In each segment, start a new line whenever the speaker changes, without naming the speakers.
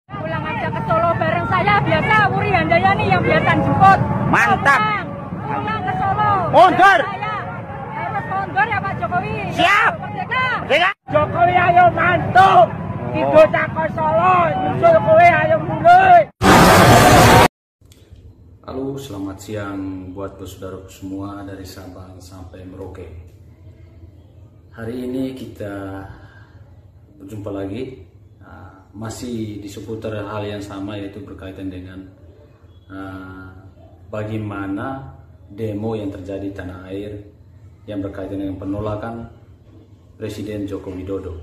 Pulang aja ke Solo bareng saya biasa, Wuri Handayani yang biasa jemput.
Mantap.
Pulang ke Solo.
Mundur.
Harus mundur ya Pak Jokowi.
Siap.
Merdeka.
Jokowi ayo mantap. Kita ke Solo, nyusul kowe ayo mundur.
Halo, selamat siang buat saudaraku semua dari Sabang sampai Merauke. Hari ini kita berjumpa lagi, masih di seputar hal yang sama, yaitu berkaitan dengan bagaimana demo yang terjadi di tanah air yang berkaitan dengan penolakan Presiden Joko Widodo.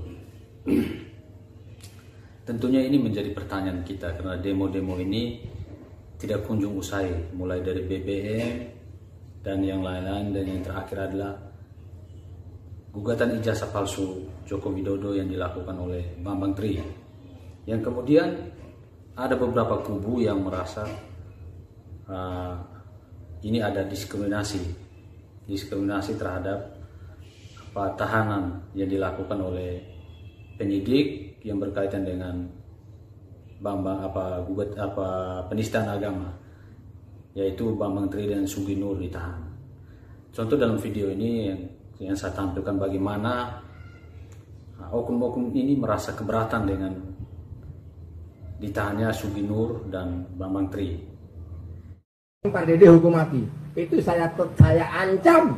Tentunya ini menjadi pertanyaan kita karena demo-demo ini tidak kunjung usai, mulai dari BBM dan yang lain-lain, dan yang terakhir adalah gugatan ijazah palsu Joko Widodo yang dilakukan oleh Bambang Tri, yang kemudian ada beberapa kubu yang merasa ini ada diskriminasi terhadap tahanan yang dilakukan oleh penyidik yang berkaitan dengan penistaan agama, yaitu Bambang Tri dan Sugi Nur ditahan. Contoh dalam video ini yang saya tampilkan bagaimana oknum-oknum ini merasa keberatan dengan ditahannya Sugi Nur dan Bambang Tri.
Pak Dede hukum mati. Itu saya ancam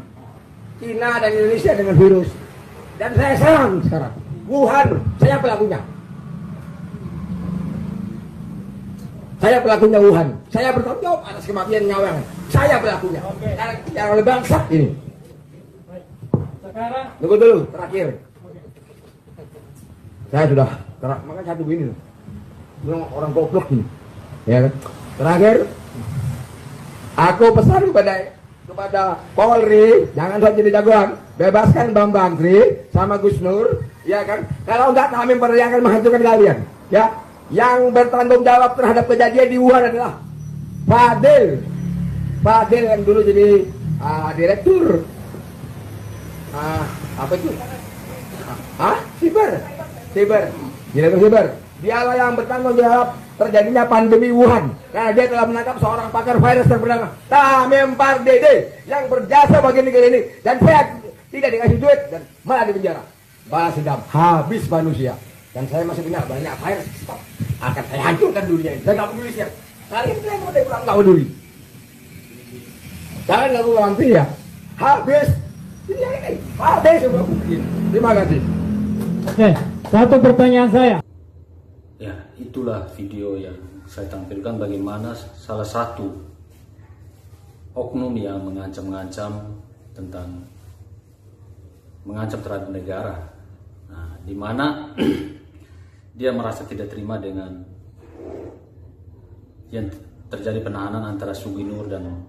Cina dan Indonesia dengan virus. Dan saya serang sekarang. Wuhan, saya pelakunya. Saya pelakunya Wuhan. Saya bertanggung jawab atas kematian nyawa. Saya pelakunya. Yang oleh bangsa ini. Sekarang tunggu dulu, terakhir. Saya sudah makanya satu begini loh. Orang goblok nih. Ya kan? Terakhir, aku pesan kepada Polri, jangan saja jadi jagoan, bebaskan Bambang Tri sama Gus Nur, ya kan? Kalau enggak kami akan menghancurkan kalian, ya. Yang bertanggung jawab terhadap kejadian di Wuhan adalah Fadil yang dulu jadi direktur apa itu? Siber. Direktur Siber. Dialah yang bertanggung jawab terjadinya pandemi Wuhan, karena dia telah menangkap seorang pakar virus yang bernama Tamempar Dede yang berjasa bagi negara ini, dan saya tidak dikasih duit dan malah dipenjara. Balas dendam, habis manusia. Dan saya masih punya banyak virus, stop. Akan saya hancurkan dunia ini. Saya nggak peduli siapa. Kalian yang mau pulang nggak peduli. Jangan lalu nanti ya. Habis. Ini habis. Terima kasih.
Oke, satu pertanyaan saya.
Ya, itulah video yang saya tampilkan bagaimana salah satu oknum yang mengancam terhadap negara. Nah, di mana dia merasa tidak terima dengan yang terjadi penahanan antara Sugi Nur dan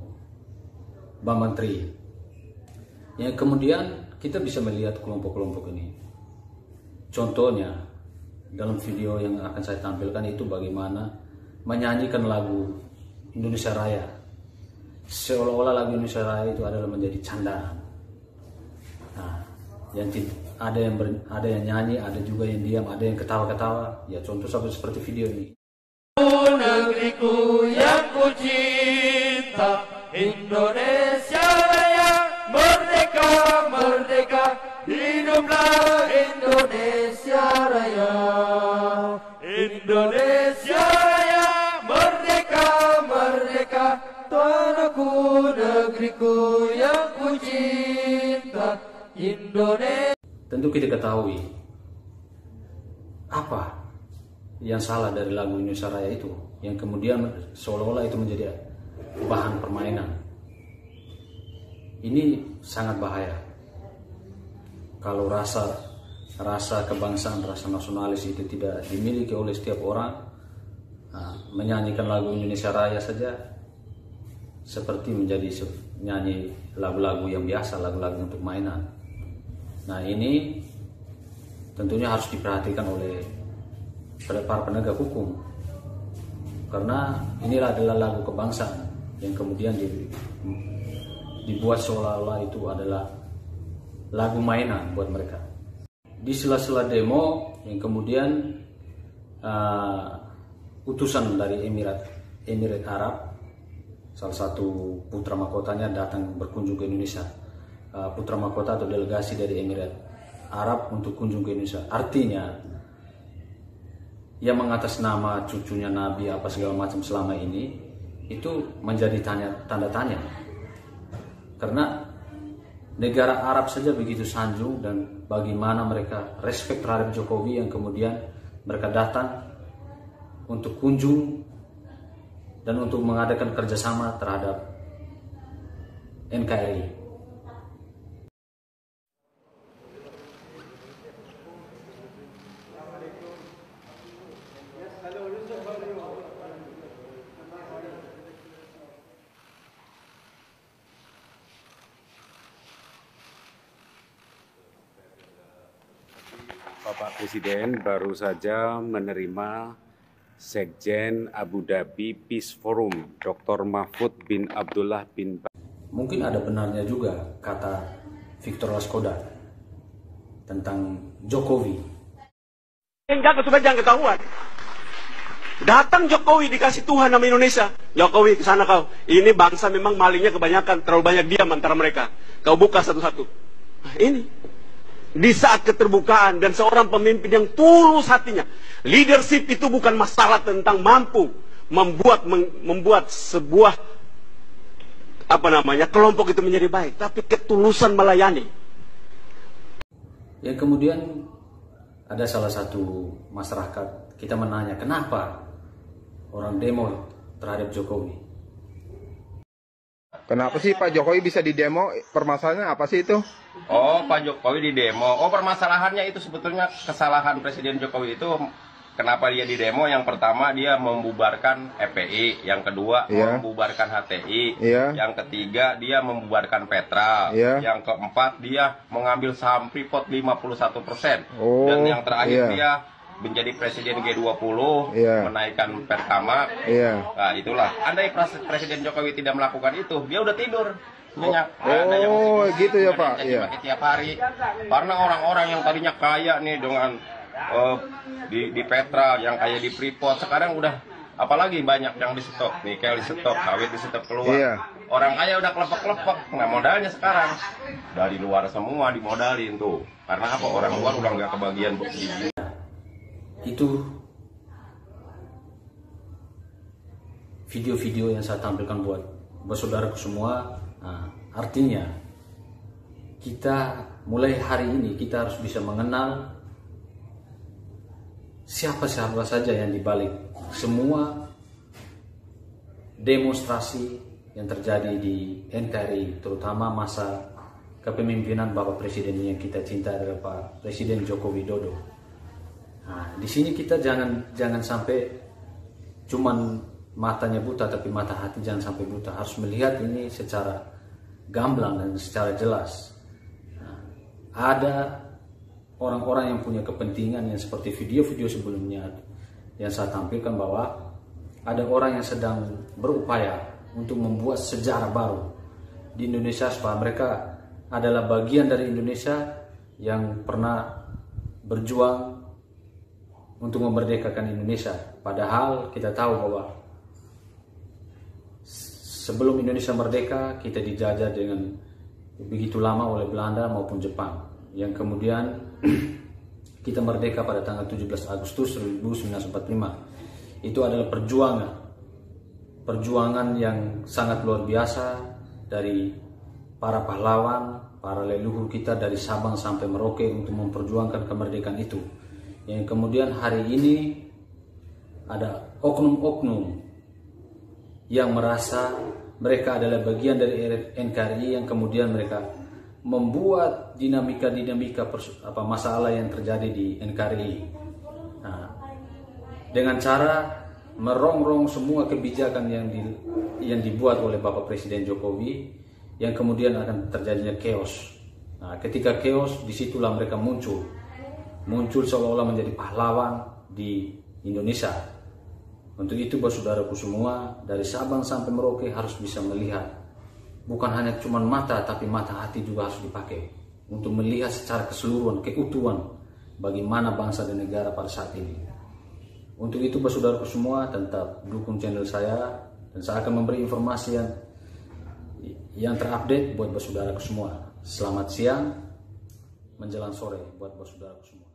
Bambang Tri. Yang kemudian kita bisa melihat kelompok-kelompok ini. Contohnya dalam video yang akan saya tampilkan itu bagaimana menyanyikan lagu Indonesia Raya, seolah-olah lagu Indonesia Raya itu adalah menjadi candaan. Nah, ada yang nyanyi, ada juga yang diam, ada yang ketawa-ketawa. Ya, contoh seperti video ini.
Negeriku yang ku cinta, Indonesia Raya, merdeka, merdeka, hiduplah Indonesia Raya. Indonesia Raya, merdeka, merdeka, tanahku, negeriku yang ku cinta, Indonesia.
Tentu kita ketahui apa yang salah dari lagu Indonesia Raya itu, yang kemudian seolah-olah itu menjadi bahan permainan. Ini sangat bahaya. Kalau rasa kebangsaan, rasa nasionalis itu tidak dimiliki oleh setiap orang, menyanyikan lagu Indonesia Raya saja seperti menjadi nyanyi lagu-lagu yang biasa, lagu-lagu untuk mainan. Nah, ini tentunya harus diperhatikan oleh para penegak hukum, karena inilah adalah lagu kebangsaan yang kemudian dibuat seolah-olah itu adalah lagu mainan buat mereka. Di sela-sela demo yang kemudian utusan dari Emirat Arab, salah satu putra mahkotanya datang berkunjung ke Indonesia. Putra mahkota atau delegasi dari Emirat Arab untuk kunjung ke Indonesia. Artinya yang mengatas nama cucunya Nabi apa segala macam selama ini itu menjadi tanda tanya. Karena negara Arab saja begitu sanjung, dan bagaimana mereka respect terhadap Jokowi yang kemudian mereka datang untuk kunjung dan untuk mengadakan kerjasama terhadap NKRI.
Bapak Presiden baru saja menerima Sekjen Abu Dhabi Peace Forum, Dr. Mahfud bin Abdullah bin.
Mungkin ada benarnya juga kata Victor Laskoda tentang Jokowi.
Jangan ketahuan. Datang Jokowi dikasih Tuhan nama Indonesia. Jokowi kesana kau. Ini bangsa memang malingnya kebanyakan, terlalu banyak diam antara mereka. Kau buka satu-satu. Nah, ini. Di saat keterbukaan dan seorang pemimpin yang tulus hatinya. Leadership itu bukan masalah tentang mampu membuat sebuah kelompok itu menjadi baik, tapi ketulusan melayani.
Yang kemudian ada salah satu masyarakat, kita menanya kenapa orang demo terhadap Jokowi.
Kenapa sih Pak Jokowi bisa didemo? Permasalahannya apa sih itu?
Oh, Pak Jokowi didemo. Oh, permasalahannya itu sebetulnya kesalahan Presiden Jokowi itu. Kenapa dia didemo? Yang pertama dia membubarkan FPI, yang kedua membubarkan HTI, yang ketiga dia membubarkan Petra, yang keempat dia mengambil saham Freeport 51%, dan yang terakhir dia menjadi Presiden G20, menaikkan Pertamax. Nah, itulah. Andai Presiden Jokowi tidak melakukan itu, dia udah tidur.
Gitu ya Pak.
Tiap hari. Karena orang-orang yang tadinya kaya nih dengan di Petra, yang kaya di Freeport, sekarang udah apalagi banyak yang di stok, nikel di stok, sawit di stok keluar. Orang kaya udah kelepek-kelepek, nggak modalnya sekarang. Dari luar semua dimodalin tuh. Karena apa? Orang luar udah nggak kebagian begini.
Itu video-video yang saya tampilkan buat saudaraku semua. Nah, artinya kita mulai hari ini kita harus bisa mengenal siapa saja yang dibalik semua demonstrasi yang terjadi di NKRI, terutama masa kepemimpinan Bapak Presiden yang kita cinta adalah Pak Presiden Joko Widodo. Nah, di sini kita jangan sampai cuman matanya buta, tapi mata hati jangan sampai buta. Harus melihat ini secara gamblang dan secara jelas. Nah, ada orang-orang yang punya kepentingan yang seperti video-video sebelumnya yang saya tampilkan, bahwa ada orang yang sedang berupaya untuk membuat sejarah baru di Indonesia, supaya mereka adalah bagian dari Indonesia yang pernah berjuang untuk memerdekakan Indonesia. Padahal kita tahu bahwa sebelum Indonesia merdeka, kita dijajah dengan begitu lama oleh Belanda maupun Jepang. Yang kemudian kita merdeka pada tanggal 17 Agustus 1945. Itu adalah perjuangan yang sangat luar biasa dari para pahlawan, para leluhur kita dari Sabang sampai Merauke untuk memperjuangkan kemerdekaan itu. Yang kemudian hari ini ada oknum-oknum yang merasa mereka adalah bagian dari NKRI, yang kemudian mereka membuat dinamika masalah yang terjadi di NKRI. Nah, dengan cara merongrong semua kebijakan yang dibuat oleh Bapak Presiden Jokowi, yang kemudian akan terjadinya chaos. Nah, ketika chaos, disitulah mereka muncul seolah-olah menjadi pahlawan di Indonesia. Untuk itu saudaraku semua, dari Sabang sampai Merauke harus bisa melihat, bukan hanya cuma mata, tapi mata hati juga harus dipakai untuk melihat secara keseluruhan, keutuhan bagaimana bangsa dan negara pada saat ini. Untuk itu saudaraku semua tetap dukung channel saya, dan saya akan memberi informasi yang terupdate buat saudaraku semua. Selamat siang menjelang sore buat saudaraku semua.